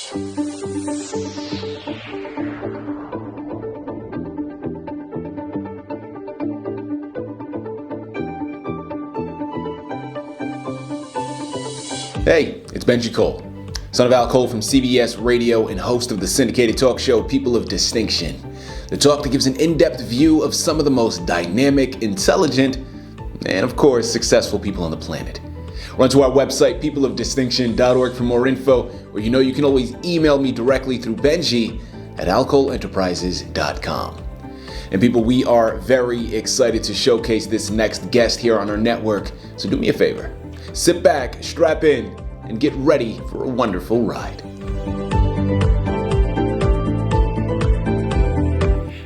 Hey, it's Benjie Cole, son of Al Cole from CBS Radio and host of the syndicated talk show People of Distinction, the talk that gives an in-depth view of some of the most dynamic, intelligent, and of course, successful people on the planet. Run to our website, peopleofdistinction.org for more info, or you can always email me directly through benji@alcoleenterprises.com. And people, we are very excited to showcase this next guest here on our network, so do me a favor. Sit back, strap in, and get ready for a wonderful ride.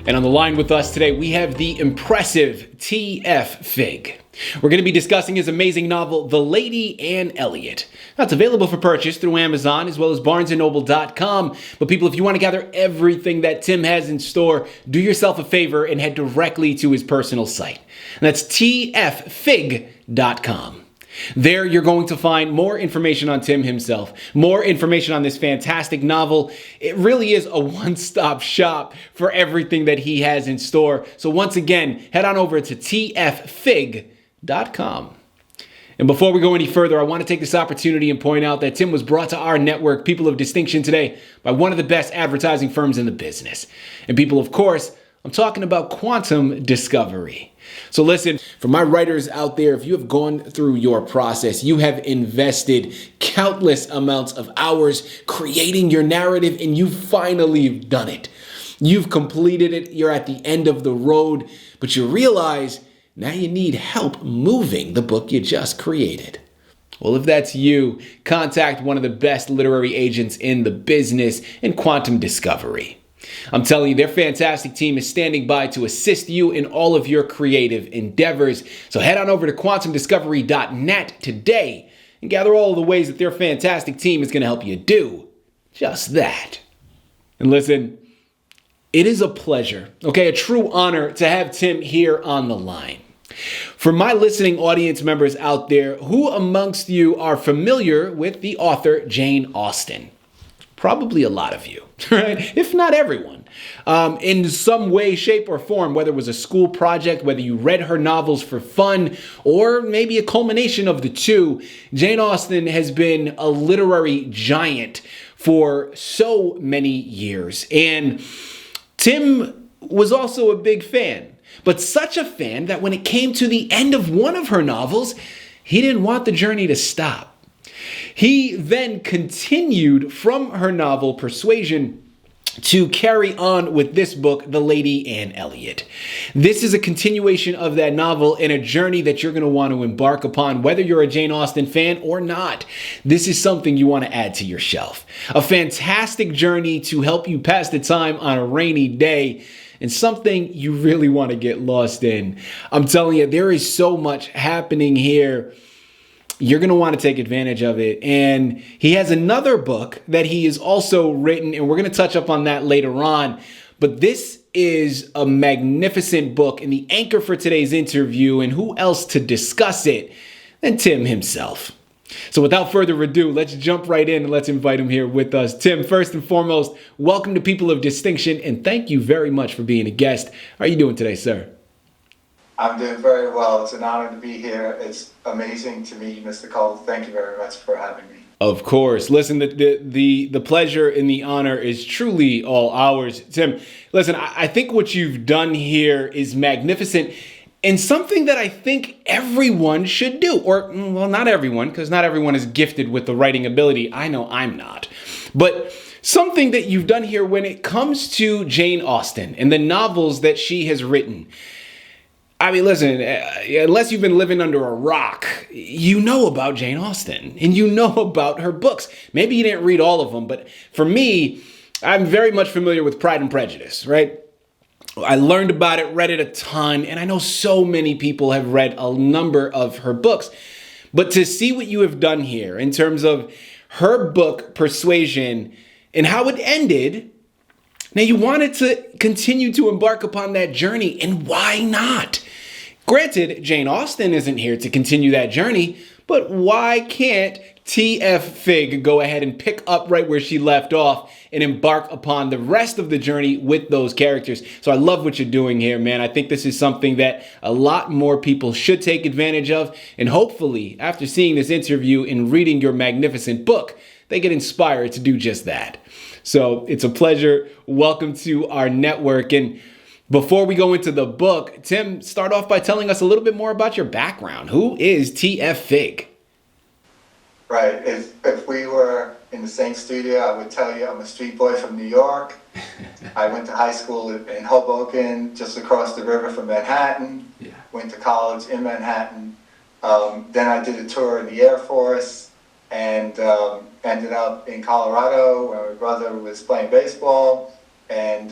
And on the line with us today, we have the impressive T.F. Fig. We're going to be discussing his amazing novel, The Lady Anne Elliot. Now, it's available for purchase through Amazon as well as barnesandnoble.com. But people, if you want to gather everything that Tim has in store, do yourself a favor and head directly to his personal site. And that's tffig.com. There, you're going to find more information on Tim himself, more information on this fantastic novel. It really is a one-stop shop for everything that he has in store. So once again, head on over to tffig.com. And before we go any further, I want to take this opportunity and point out that Tim was brought to our network, People of Distinction, today by one of the best advertising firms in the business. And people, of course, I'm talking about Quantum Discovery. So listen, for my writers out there, if you have gone through your process, you have invested countless amounts of hours creating your narrative, and you finally have done it. You've completed it. You're at the end of the road, but you realize now you need help moving the book you just created. Well, if that's you, contact one of the best literary agents in the business in Quantum Discovery. I'm telling you, their fantastic team is standing by to assist you in all of your creative endeavors. So head on over to quantumdiscovery.net today and gather all the ways that their fantastic team is going to help you do just that. And listen, it is a pleasure, a true honor to have Tim here on the line. For my listening audience members out there, who amongst you are familiar with the author Jane Austen? Probably a lot of you, right? If not everyone. In some way, shape, or form, whether it was a school project, whether you read her novels for fun, or maybe a culmination of the two, Jane Austen has been a literary giant for so many years. And Tim was also a big fan, but such a fan that when it came to the end of one of her novels, he didn't want the journey to stop. He then continued from her novel Persuasion to carry on with this book, The Lady Anne Elliot. This is a continuation of that novel and a journey that you're going to want to embark upon, whether you're a Jane Austen fan or not. This is something you want to add to your shelf. A fantastic journey to help you pass the time on a rainy day, and something you really want to get lost in. I'm telling you, there is so much happening here. You're going to want to take advantage of it. And he has another book that he has also written, and we're going to touch up on that later on. But this is a magnificent book and the anchor for today's interview, and who else to discuss it than Tim himself. So without further ado, let's jump right in and let's invite him here with us. Tim, first and foremost, welcome to People of Distinction, and thank you very much for being a guest. How are you doing today, sir? I'm doing very well. It's an honor to be here. It's amazing to meet you, Mr. Cole. Thank you very much for having me. Of course. Listen, the pleasure and the honor is truly all ours. Tim, listen, I think what you've done here is magnificent and something that I think everyone should do. Or, well, not everyone, because not everyone is gifted with the writing ability. I know I'm not. But something that you've done here when it comes to Jane Austen and the novels that she has written. I mean, listen, unless you've been living under a rock, you know about Jane Austen and you know about her books. Maybe you didn't read all of them, but for me, I'm very much familiar with Pride and Prejudice, right? I learned about it, read it a ton, and I know so many people have read a number of her books. But to see what you have done here in terms of her book, Persuasion, and how it ended, now you wanted to continue to embark upon that journey, and why not? Granted, Jane Austen isn't here to continue that journey, but why can't TF Fig go ahead and pick up right where she left off and embark upon the rest of the journey with those characters. So I love what you're doing here, man. I think this is something that a lot more people should take advantage of. And hopefully, after seeing this interview and reading your magnificent book, they get inspired to do just that. So it's a pleasure. Welcome to our network. And before we go into the book, Tim, start off by telling us a little bit more about your background. Who is TF Fig? Right. If we were in the same studio, I would tell you I'm a street boy from New York. I went to high school in Hoboken, just across the river from Manhattan. Yeah. Went to college in Manhattan. Then I did a tour in the Air Force and ended up in Colorado where my brother was playing baseball and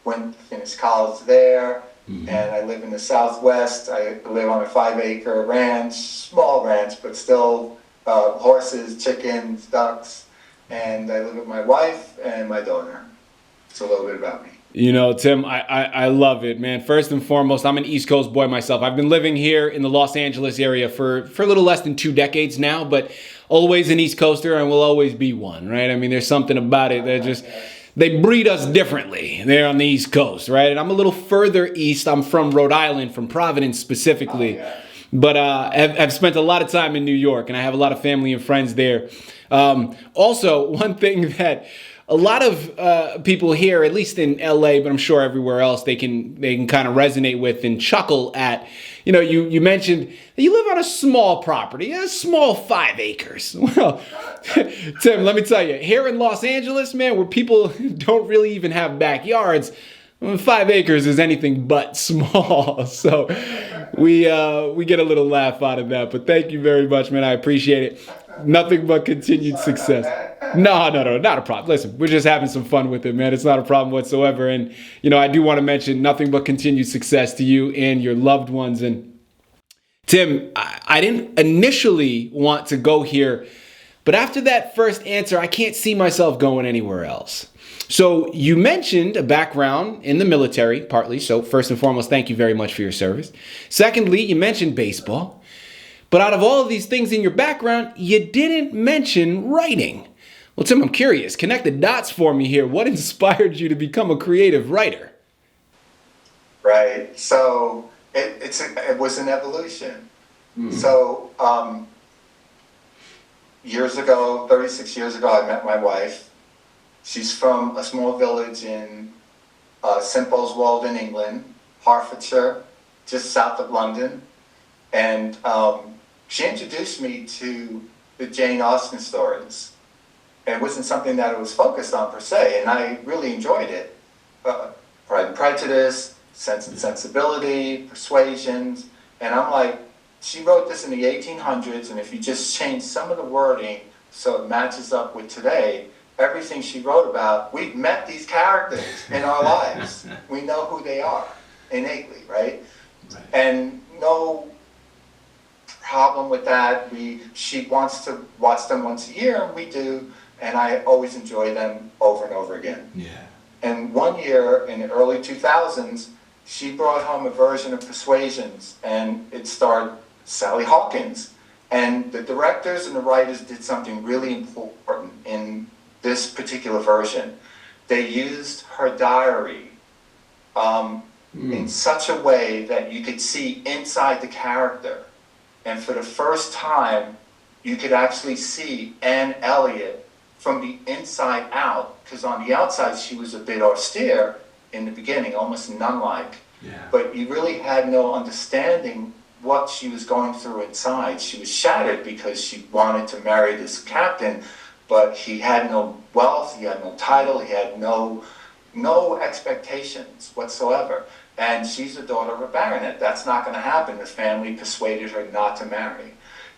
went to finish college there. Mm-hmm. And I live in the Southwest. I live on a 5-acre ranch, small ranch, but still horses, chickens, ducks, and I live with my wife and my daughter. It's a little bit about me. You know, Tim, I love it, man. First and foremost, I'm an East Coast boy myself. I've been living here in the Los Angeles area for a little less than 2 decades now, but always an East Coaster and will always be one, right? I mean, there's something about it that just, they breed us differently there on the East Coast, right? And I'm a little further east. I'm from Rhode Island, from Providence specifically. Oh, yeah. But I've spent a lot of time in New York, and I have a lot of family and friends there. Also, one thing that a lot of people here, at least in LA, but I'm sure everywhere else, they can kind of resonate with and chuckle at. You know, you mentioned that you live on a small property, a small 5 acres. Well, Tim, let me tell you, here in Los Angeles, man, where people don't really even have backyards, 5 acres is anything but small. So we get a little laugh out of that. But thank you very much, man. I appreciate it. Nothing but continued success. No, not a problem. Listen, we're just having some fun with it, man. It's not a problem whatsoever. And, you know, I do want to mention nothing but continued success to you and your loved ones. And Tim, I didn't initially want to go here, but after that first answer, I can't see myself going anywhere else. So you mentioned a background in the military, partly. So first and foremost, thank you very much for your service. Secondly, you mentioned baseball. But out of all of these things in your background, you didn't mention writing. Well, Tim, I'm curious. Connect the dots for me here. What inspired you to become a creative writer? Right. So it was an evolution. Mm. So years ago, 36 years ago, I met my wife. She's from a small village in St. Paul's in England, Hertfordshire, just south of London. And she introduced me to the Jane Austen stories. It wasn't something that I was focused on per se, and I really enjoyed it. Pride and Prejudice, Sense and Sensibility, Persuasions, and I'm like, she wrote this in the 1800s, and if you just change some of the wording so it matches up with today, everything she wrote about, we've met these characters in our lives. We know who they are innately, right? And no problem with that. She wants to watch them once a year, and we do, and I always enjoy them over and over again. Yeah. And one year in the early 2000s, she brought home a version of Persuasions, and it starred Sally Hawkins. And the directors and the writers did something really important in this particular version. They used her diary in such a way that you could see inside the character. And for the first time, you could actually see Anne Elliot from the inside out, because on the outside she was a bit austere in the beginning, almost nun-like. Yeah. But you really had no understanding what she was going through inside. She was shattered because she wanted to marry this captain, but he had no wealth, he had no title, he had no expectations whatsoever. And she's the daughter of a baronet. That's not going to happen. The family persuaded her not to marry.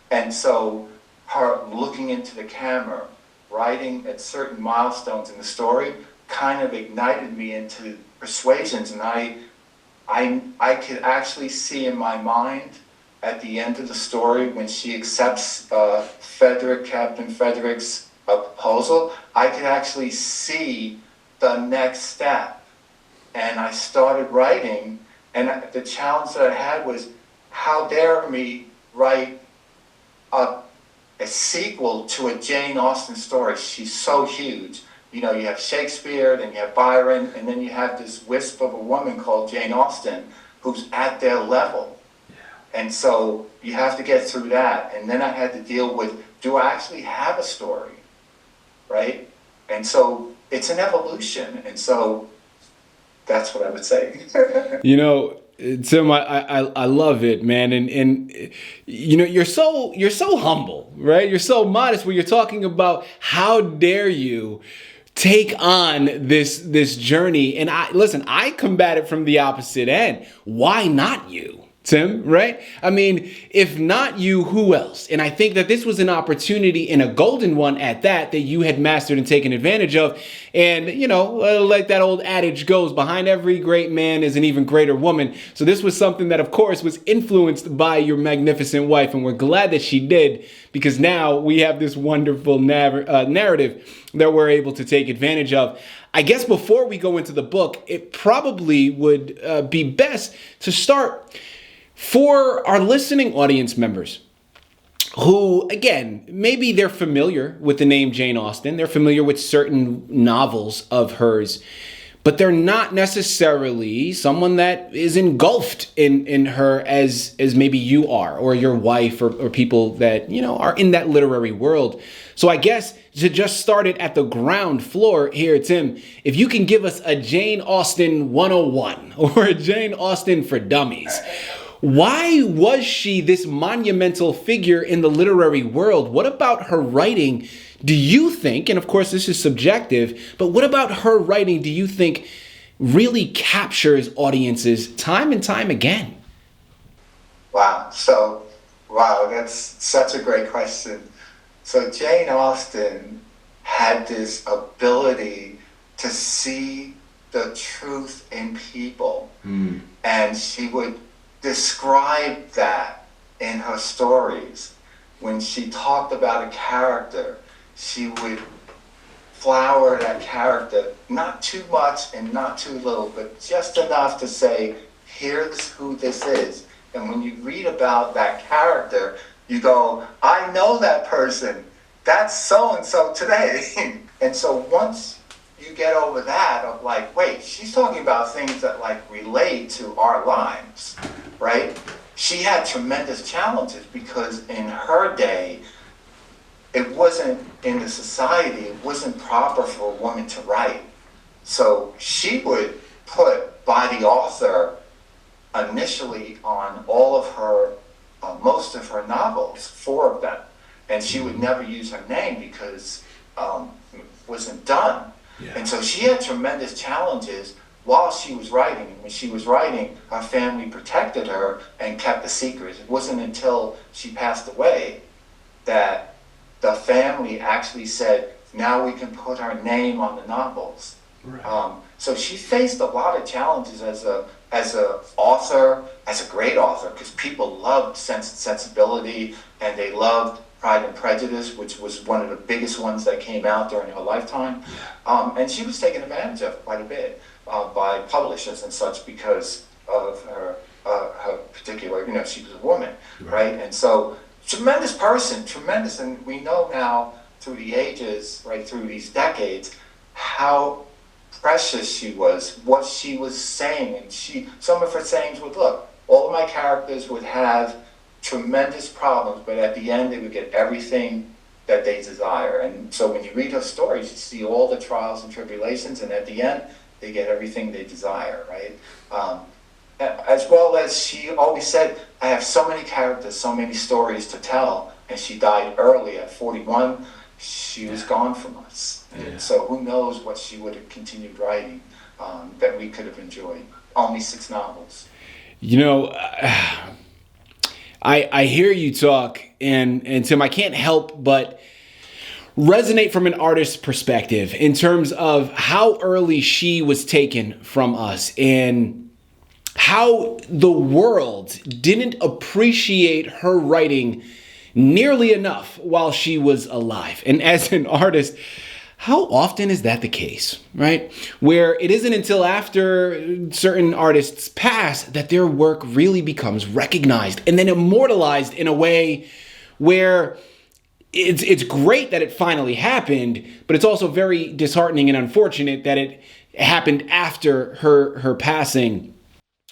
And so her looking into the camera, writing at certain milestones in the story, kind of ignited me into Persuasions. And I could actually see in my mind at the end of the story when she accepts Captain Frederick's proposal, I could actually see the next step. And I started writing, and the challenge that I had was, how dare me write a a sequel to a Jane Austen story. She's so huge. You know, you have Shakespeare, then you have Byron, and then you have this wisp of a woman called Jane Austen who's at their level. And so you have to get through that. And then I had to deal with, do I actually have a story, right? And so it's an evolution. And so that's what I would say. You know, Tim, I love it, man. And you know, you're so humble, right? You're so modest when you're talking about how dare you take on this journey. And I combat it from the opposite end. Why not you, Tim, right? I mean, if not you, who else? And I think that this was an opportunity, and a golden one at that you had mastered and taken advantage of. And, you know, like that old adage goes, behind every great man is an even greater woman. So this was something that, of course, was influenced by your magnificent wife. And we're glad that she did, because now we have this wonderful narrative that we're able to take advantage of. I guess before we go into the book, it probably would be best to start for our listening audience members who, again, maybe they're familiar with the name Jane Austen, they're familiar with certain novels of hers, but they're not necessarily someone that is engulfed in her as maybe you are, or your wife, or people that, you know, are in that literary world. So I guess to just start it at the ground floor here, Tim, if you can give us a Jane Austen 101 or a Jane Austen for dummies. Why was she this monumental figure in the literary world? What about her writing do you think, and of course this is subjective, but what about her writing do you think really captures audiences time and time again? Wow, that's such a great question. So Jane Austen had this ability to see the truth in people, and she would describe that in her stories. When she talked about a character, she would flower that character, not too much and not too little, but just enough to say, here's who this is. And when you read about that character, you go, I know that person. That's so-and-so today. And so once you get over that of like, wait, she's talking about things that like relate to our lives, right? She had tremendous challenges because in her day, it wasn't in the society, it wasn't proper for a woman to write. So she would put by the author initially on all of her, most of her novels, 4 of them. And she would never use her name because it wasn't done. Yeah. And so she had tremendous challenges while she was writing. And when she was writing, her family protected her and kept the secret. It wasn't until she passed away that the family actually said, now we can put her name on the novels. Right. So she faced a lot of challenges as a author, as a great author, because people loved Sense and Sensibility, and they loved Pride and Prejudice, which was one of the biggest ones that came out during her lifetime. And she was taken advantage of quite a bit by publishers and such because of her particular, she was a woman, right? And so, tremendous person, tremendous. And we know now through the ages, right, through these decades, how precious she was, what she was saying. And some of her sayings would, look, all of my characters would have tremendous problems, but at the end they would get everything that they desire. And so when you read her stories, you see all the trials and tribulations, and at the end they get everything they desire, right? As well as she always said, I have so many characters, so many stories to tell, and she died early at 41. She was gone from us. And so who knows what she would have continued writing that we could have enjoyed. Only 6 novels. I hear you talk, and Tim, I can't help but resonate from an artist's perspective in terms of how early she was taken from us and how the world didn't appreciate her writing nearly enough while she was alive. And as an artist, how often is that the case, right? Where it isn't until after certain artists pass that their work really becomes recognized and then immortalized in a way where it's great that it finally happened, but it's also very disheartening and unfortunate that it happened after her passing.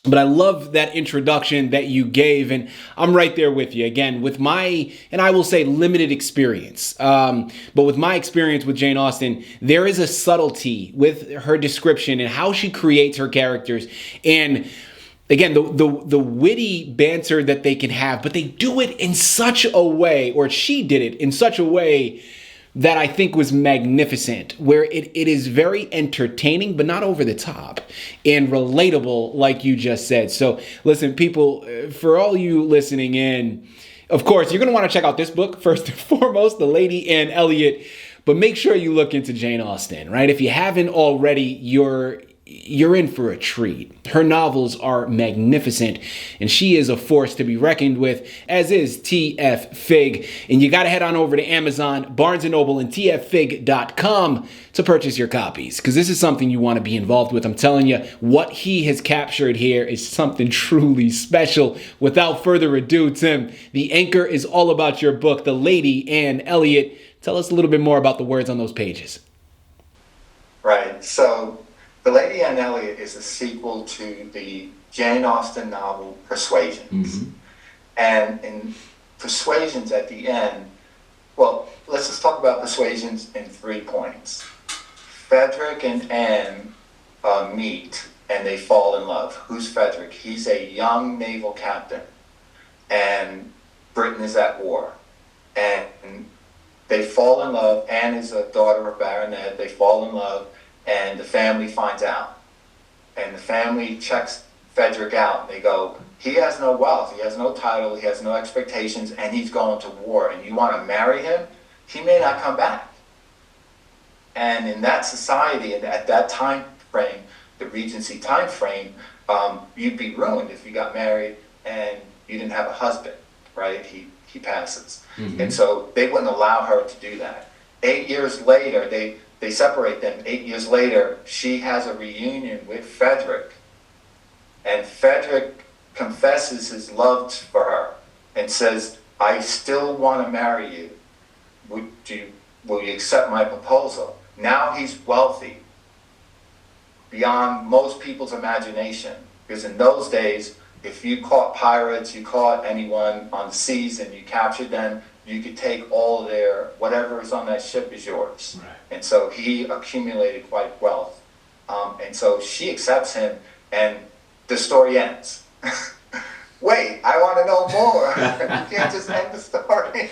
But I love that introduction that you gave, and I'm right there with you again with my, and I will say limited experience. But with my experience with Jane Austen, there is a subtlety with her description and how she creates her characters, and again the witty banter that they can have, but they do it in such a way, or she did it in such a way that I think was magnificent, where it is very entertaining, but not over the top, and relatable, like you just said. So listen, people, for all you listening in, of course, you're going to want to check out this book, first and foremost, the Lady Anne Elliot, but make sure you look into Jane Austen, right? If you haven't already, you're in for a treat. Her novels are magnificent, and she is a force to be reckoned with, as is T.F. Fig. And you got to head on over to Amazon, Barnes & Noble, and tffig.com to purchase your copies, because this is something you want to be involved with. I'm telling you, what he has captured here is something truly special. Without further ado, Tim, the anchor is all about your book, The Lady Anne Elliot. Tell us a little bit more about the words on those pages. Right, so The Lady Anne Elliot is a sequel to the Jane Austen novel Persuasions. Mm-hmm. And in Persuasions at the end, well, let's just talk about Persuasions in 3 points. Frederick and Anne meet and they fall in love. Who's Frederick? He's a young naval captain, and Britain is at war. And they fall in love. Anne is a daughter of baronet. They fall in love. And the family finds out. And the family checks Frederick out. They go, he has no wealth, he has no title, he has no expectations, and he's going to war. And you want to marry him? He may not come back. And in that society, at that time frame, the Regency time frame, you'd be ruined if you got married and you didn't have a husband, right? He passes. Mm-hmm. And so they wouldn't allow her to do that. 8 years later, they separate them. 8 years later, she has a reunion with Frederick. And Frederick confesses his love for her and says, I still want to marry you. Will you accept my proposal? Now he's wealthy beyond most people's imagination. Because in those days, if you caught pirates, you caught anyone on the seas and you captured them, you could take all their, whatever is on that ship is yours. Right. And so he accumulated quite wealth. And so she accepts him, and the story ends. Wait, I want to know more. You can't just end the story.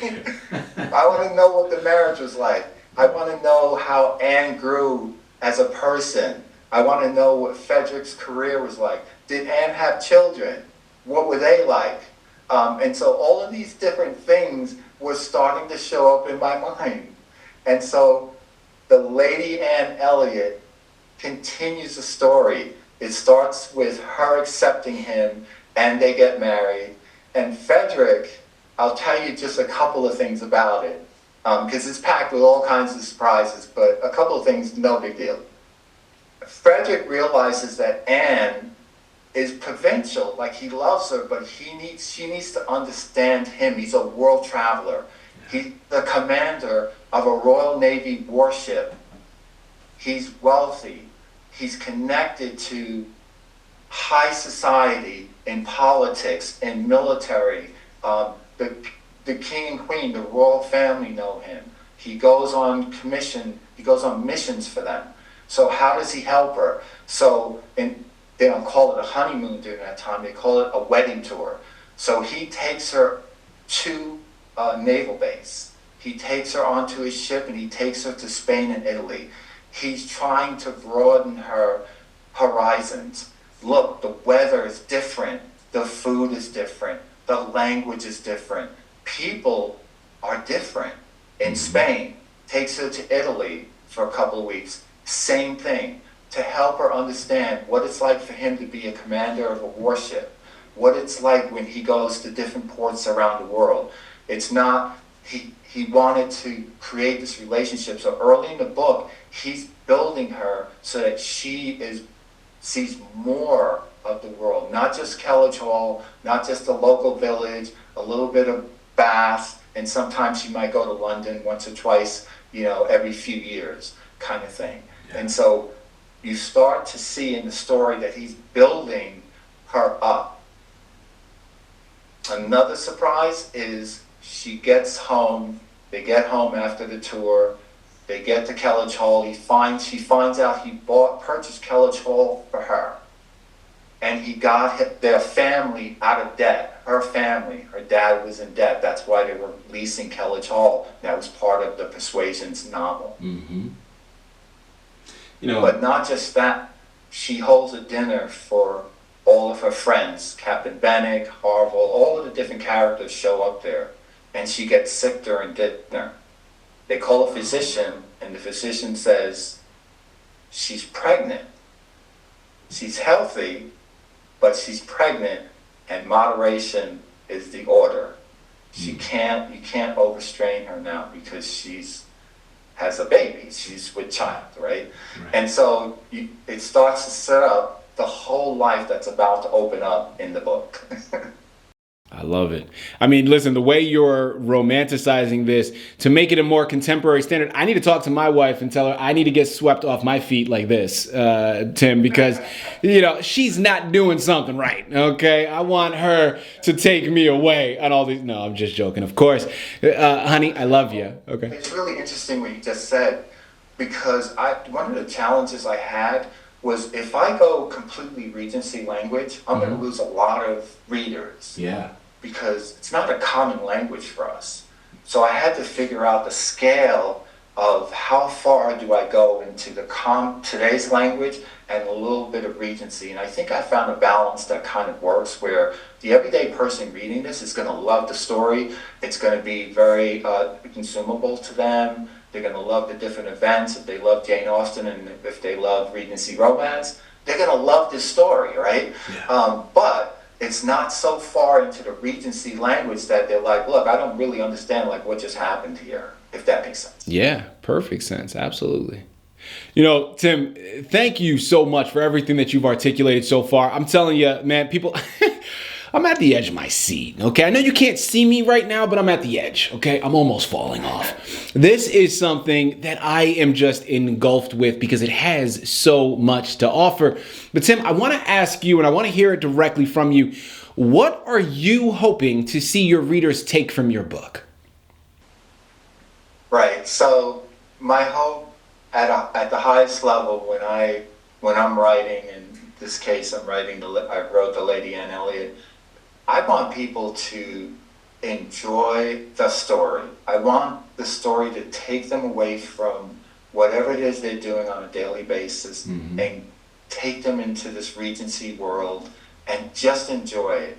I want to know what the marriage was like. I want to know how Anne grew as a person. I want to know what Frederick's career was like. Did Anne have children? What were they like? And so all of these different things were starting to show up in my mind. And so the Lady Anne Elliot continues the story. It starts with her accepting him, and they get married. And Frederick, I'll tell you just a couple of things about it, because it's packed with all kinds of surprises, but a couple of things, no big deal. Frederick realizes that Anne is provincial, like he loves her, but she needs to understand him. He's a world traveler. He's the commander of a Royal Navy warship. He's wealthy. He's connected to high society in politics, in military. The king and queen, the royal family know him. He goes on commission. He goes on missions for them. So how does he help her? So they don't call it a honeymoon during that time. They call it a wedding tour. So he takes her to a naval base. He takes her onto his ship, and he takes her to Spain and Italy. He's trying to broaden her horizons. Look, the weather is different. The food is different. The language is different. People are different. In Spain, takes her to Italy for a couple of weeks. Same thing. To help her understand what it's like for him to be a commander of a warship, what it's like when he goes to different ports around the world. It's not, he wanted to create this relationship. So early in the book, he's building her so that she sees more of the world, not just Kellage Hall, not just the local village, a little bit of Bath. and sometimes she might go to London once or twice, every few years kind of thing. Yeah. And so you start to see in the story that he's building her up. Another surprise is she gets home, they get home after the tour, they get to Kellogg Hall, she finds out he purchased Kellogg Hall for her. And he got their family out of debt. Her family, her dad was in debt. That's why they were leasing Kellogg Hall. That was part of the Persuasions novel. Mm-hmm. But not just that. She holds a dinner for all of her friends. Captain Bennick, Harville, all of the different characters show up there. And she gets sick during dinner. They call a physician, and the physician says, she's pregnant. She's healthy, but she's pregnant, and moderation is the order. You can't overstrain her now because has a baby. She's with child, right? And so it starts to set up the whole life that's about to open up in the book. I love it. I mean, listen, the way you're romanticizing this to make it a more contemporary standard, I need to talk to my wife and tell her I need to get swept off my feet like this, Tim, because, she's not doing something right, okay? I want her to take me away on all these. No, I'm just joking, of course. Honey, I love you, okay? It's really interesting what you just said, because one of the challenges I had was if I go completely Regency language, I'm going to lose a lot of readers. Yeah. Because it's not a common language for us. So I had to figure out the scale of how far do I go into today's language and a little bit of Regency. And I think I found a balance that kind of works where the everyday person reading this is going to love the story. It's going to be very consumable to them. They're going to love the different events. If they love Jane Austen and if they love Regency romance, they're going to love this story, right? Yeah. But it's not so far into the Regency language that they're like, look, I don't really understand what just happened here, if that makes sense. Yeah, perfect sense. Absolutely. Tim, thank you so much for everything that you've articulated so far. I'm telling you, man, people, I'm at the edge of my seat, okay? I know you can't see me right now, but I'm at the edge, okay? I'm almost falling off. This is something that I am just engulfed with because it has so much to offer. But Tim, I want to ask you, and I want to hear it directly from you, what are you hoping to see your readers take from your book? Right, so my hope at the highest level when I'm writing, in this case I wrote the Lady Anne Elliot, I want people to enjoy the story. I want the story to take them away from whatever it is they're doing on a daily basis and take them into this Regency world and just enjoy it.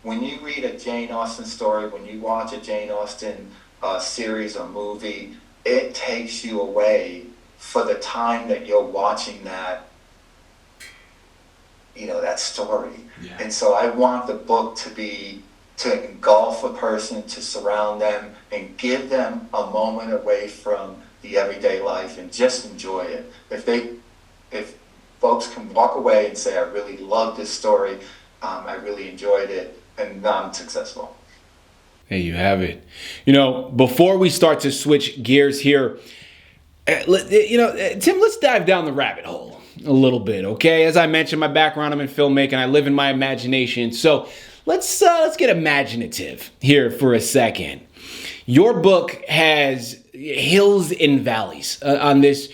When you read a Jane Austen story, when you watch a Jane Austen series or movie, it takes you away for the time that you're watching that story. Yeah. And so I want the book to engulf a person, to surround them, and give them a moment away from the everyday life and just enjoy it. If folks can walk away and say, I really love this story, I really enjoyed it, and I'm successful. There you have it. Before we start to switch gears here, Tim, let's dive down the rabbit hole a little bit, okay? As I mentioned, my background, I'm in filmmaking. I live in my imagination. So let's get imaginative here for a second. Your book has hills and valleys on this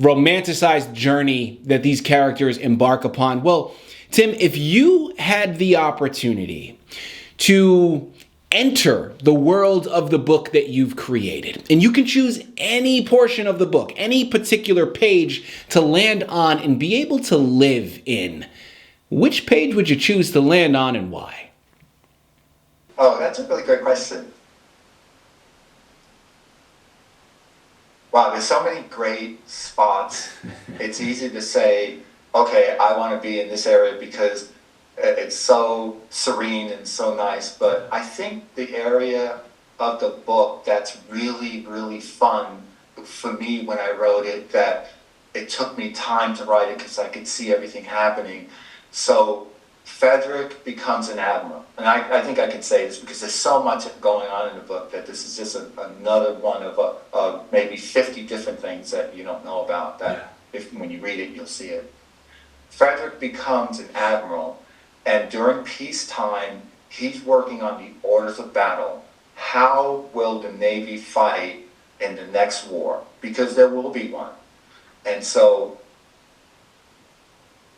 romanticized journey that these characters embark upon. Well, Tim, if you had the opportunity to enter the world of the book that you've created, and you can choose any portion of the book, any particular page to land on and be able to live in, which page would you choose to land on and why? Oh, that's a really great question. Wow, there's so many great spots. It's easy to say, okay, I want to be in this area because it's so serene and so nice, but I think the area of the book that's really, really fun for me when I wrote it, that it took me time to write it because I could see everything happening. So Frederick becomes an admiral. And I think I can say this because there's so much going on in the book that this is just another one of maybe 50 different things that you don't know about that when you read it, you'll see it. Frederick becomes an admiral, and during peacetime, he's working on the orders of battle. How will the Navy fight in the next war? Because there will be one. And so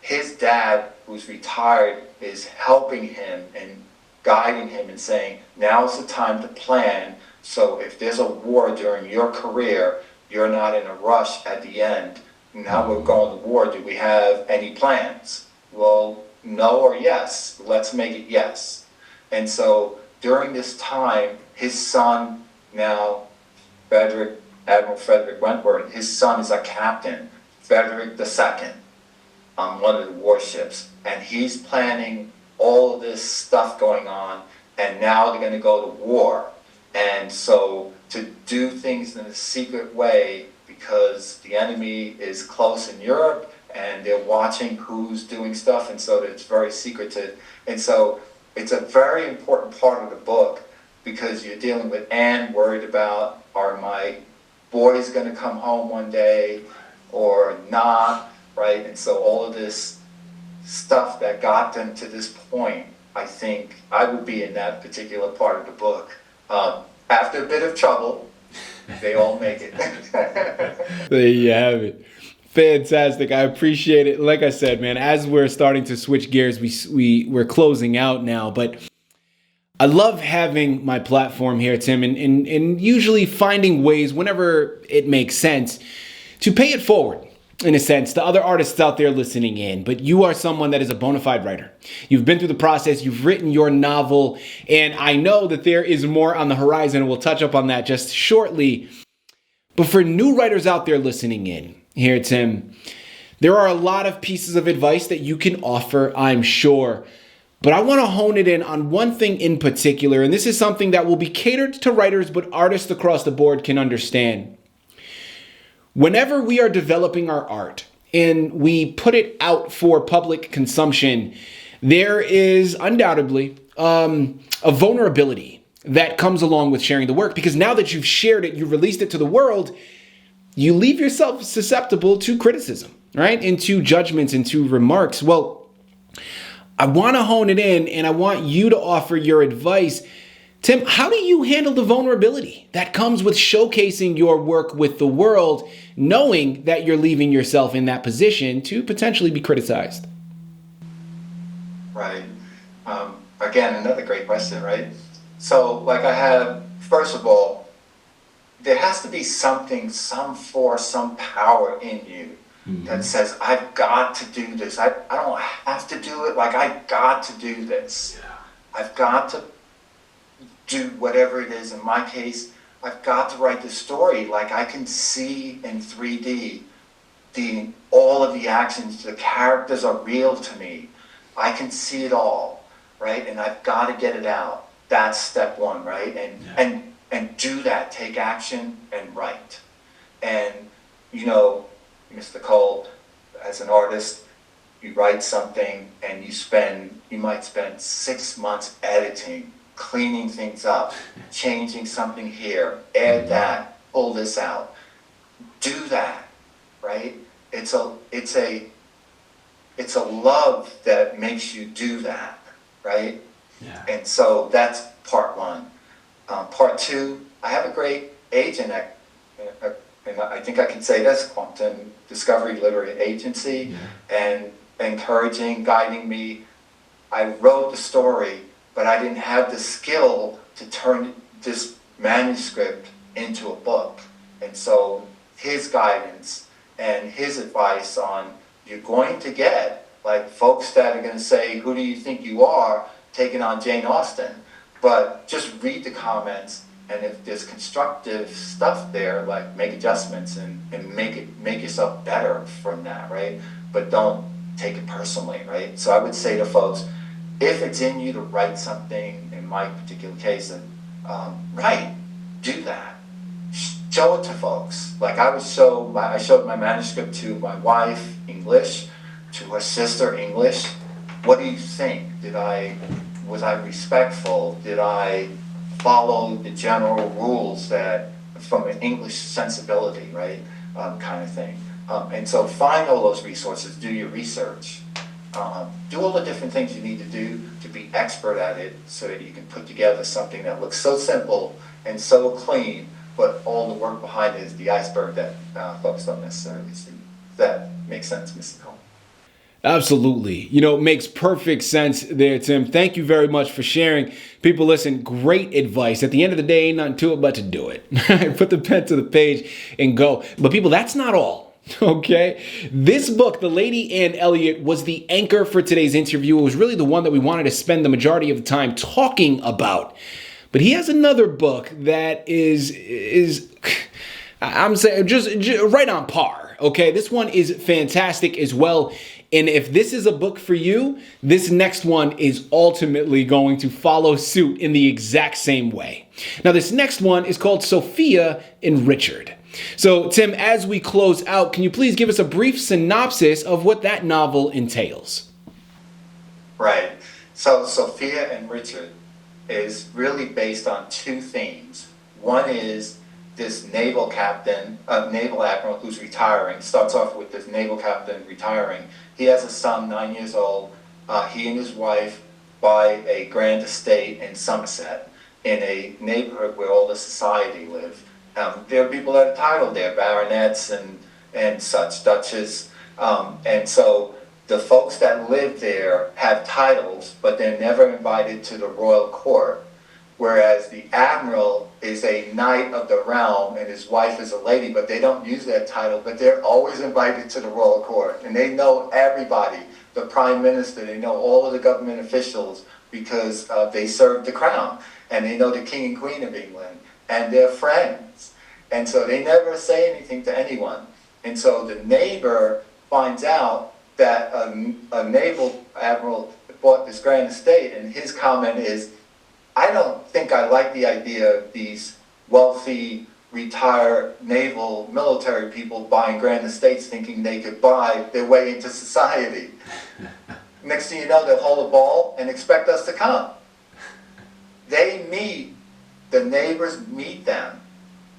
his dad, who's retired, is helping him and guiding him and saying, now's the time to plan, so if there's a war during your career, you're not in a rush at the end. Now we're going to war, do we have any plans? Well, no or yes. Let's make it yes. And so during this time, his son, now Admiral Frederick Wentworth, his son is a captain, Frederick II, on one of the warships. And he's planning all of this stuff going on, and now they're going to go to war. And so to do things in a secret way, because the enemy is close in Europe, and they're watching who's doing stuff, and so it's very secretive. And so it's a very important part of the book, because you're dealing with Anne worried about, are my boys going to come home one day or not, right? And so all of this stuff that got them to this point, I think I would be in that particular part of the book. After a bit of trouble, they all make it. There you have it. Fantastic. I appreciate it. Like I said, man, as we're starting to switch gears, we're closing out now, but I love having my platform here, Tim, and usually finding ways whenever it makes sense to pay it forward, in a sense, to other artists out there listening in. But you are someone that is a bona fide writer. You've been through the process. You've written your novel. And I know that there is more on the horizon. And we'll touch up on that just shortly. But for new writers out there listening in here, Tim, there are a lot of pieces of advice that you can offer, I'm sure. But I want to hone it in on one thing in particular. And this is something that will be catered to writers, but artists across the board can understand. Whenever we are developing our art and we put it out for public consumption, there is undoubtedly a vulnerability that comes along with sharing the work, because now that you've shared it, you've released it to the world, you leave yourself susceptible to criticism, right? And to judgments and to remarks. Well, I want to hone it in, and I want you to offer your advice. Tim, how do you handle the vulnerability that comes with showcasing your work with the world, knowing that you're leaving yourself in that position to potentially be criticized? Right. Again, another great question, right? So, like I have, first of all, there has to be something, some force, some power in you that says, I've got to do this. I don't have to do it. Like, I've got to do this. Yeah. I've got to do whatever it is. In my case, I've got to write the story. Like, I can see in 3D all of the actions. The characters are real to me. I can see it all, right? And I've got to get it out. That's step one, right? And do that. Take action and write. And, you know, Mr. Cole, as an artist, you write something and you might spend 6 months editing, cleaning things up, changing something here, add that, pull this out. Do that, right? It's a love that makes you do that, right? Yeah. And so that's part one. Part two, I have a great agent and I think I can say this, Quantum Discovery Literary Agency, and encouraging, guiding me. I wrote the story, but I didn't have the skill to turn this manuscript into a book. And so his guidance and his advice on, you're going to get like folks that are going to say, who do you think you are, taking on Jane Austen? But just read the comments, and if there's constructive stuff there, like make adjustments and make yourself better from that, right? But don't take it personally, right? So I would say to folks, if it's in you to write something, in my particular case, write, do that. Show it to folks. Like I showed my manuscript to my wife, English, to her sister, English, what do you think? Was I respectful? Did I follow the general rules that, from an English sensibility, right, kind of thing? And so find all those resources, do your research, do all the different things you need to do to be expert at it so that you can put together something that looks so simple and so clean, but all the work behind it is the iceberg that folks don't necessarily see. That makes sense, Mr. Cole? Absolutely. You know, it makes perfect sense there, Tim. Thank you very much for sharing. People, listen, great advice. At the end of the day, ain't nothing to it but to do it. Put the pen to the page and go. But people, that's not all. Okay? This book, The Lady Anne Elliot, was the anchor for today's interview. It was really the one that we wanted to spend the majority of the time talking about. But he has another book that is I'm saying just right on par. Okay? This one is fantastic as well. And if this is a book for you, this next one is ultimately going to follow suit in the exact same way. Now, this next one is called Sophia and Richard. So, Tim, as we close out, can you please give us a brief synopsis of what that novel entails? Right. So, Sophia and Richard is really based on two themes. One is this naval captain, naval admiral who's retiring. Starts off with this naval captain retiring. He has a son, 9 years old. He and his wife buy a grand estate in Somerset, in a neighborhood where all the society live. There are people that are titled there, baronets and such, duchess. And so the folks that live there have titles, but they're never invited to the royal court. Whereas the admiral is a knight of the realm and his wife is a lady, but they don't use that title, but they're always invited to the royal court. And they know everybody, the prime minister, they know all of the government officials because they serve the crown. And they know the king and queen of England, and they're friends. And so they never say anything to anyone. And so the neighbor finds out that a naval admiral bought this grand estate, and his comment is, I don't think I like the idea of these wealthy, retired naval military people buying grand estates thinking they could buy their way into society. Next thing you know, they'll hold a ball and expect us to come. They meet, the neighbors meet them,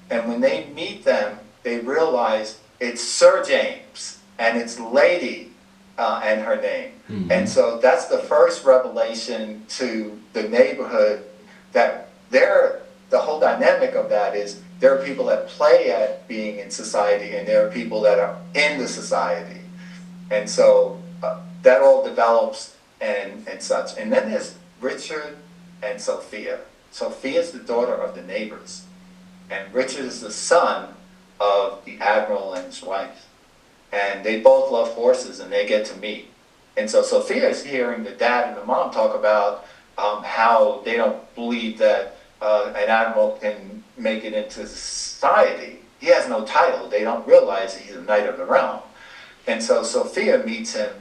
and when they meet them, they realize it's Sir James and it's Lady and her name. Mm-hmm. And so that's the first revelation to the neighborhood, that the whole dynamic of that is there are people that play at being in society and there are people that are in the society. And so that all develops and such. And then there's Richard and Sophia. Sophia is the daughter of the neighbors, and Richard is the son of the admiral and his wife. And they both love horses and they get to meet. And so Sophia is hearing the dad and the mom talk about how they don't believe that an admiral can make it into society. He has no title. They don't realize he's a knight of the realm. And so Sophia meets him,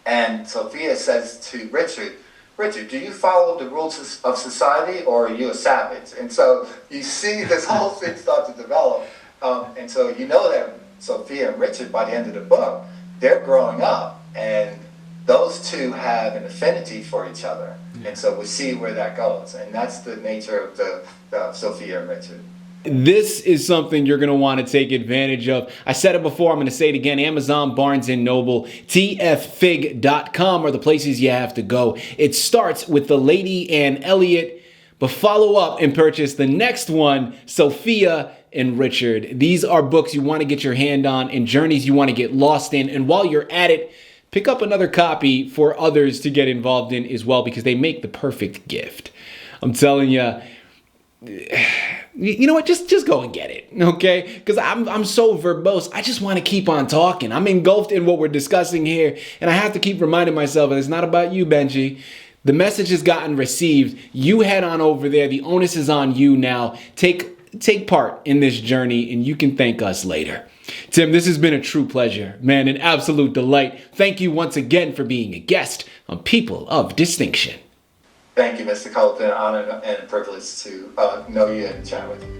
and Sophia says to Richard, Richard, do you follow the rules of society, or are you a savage? And so you see this whole thing start to develop. And so you know that Sophia and Richard, by the end of the book, they're growing up, and those two have an affinity for each other. And so we'll see where that goes. And that's the nature of the Sophia and Richard. This is something you're going to want to take advantage of. I said it before, I'm going to say it again. Amazon, Barnes & Noble, tffig.com are the places you have to go. It starts with The Lady Anne Elliot, but follow up and purchase the next one, Sophia and Richard. These are books you want to get your hand on and journeys you want to get lost in. And while you're at it, pick up another copy for others to get involved in as well, because they make the perfect gift. I'm telling you, you know what? Just go and get it, okay? Because I'm so verbose. I just want to keep on talking. I'm engulfed in what we're discussing here, and I have to keep reminding myself that it's not about you, Benjie. The message has gotten received. You head on over there. The onus is on you now. Take part in this journey, and you can thank us later. Tim, this has been a true pleasure, man, an absolute delight. Thank you once again for being a guest on People of Distinction. Thank you, Mr. Cole. It's been an honor and a privilege to know you and chat with you.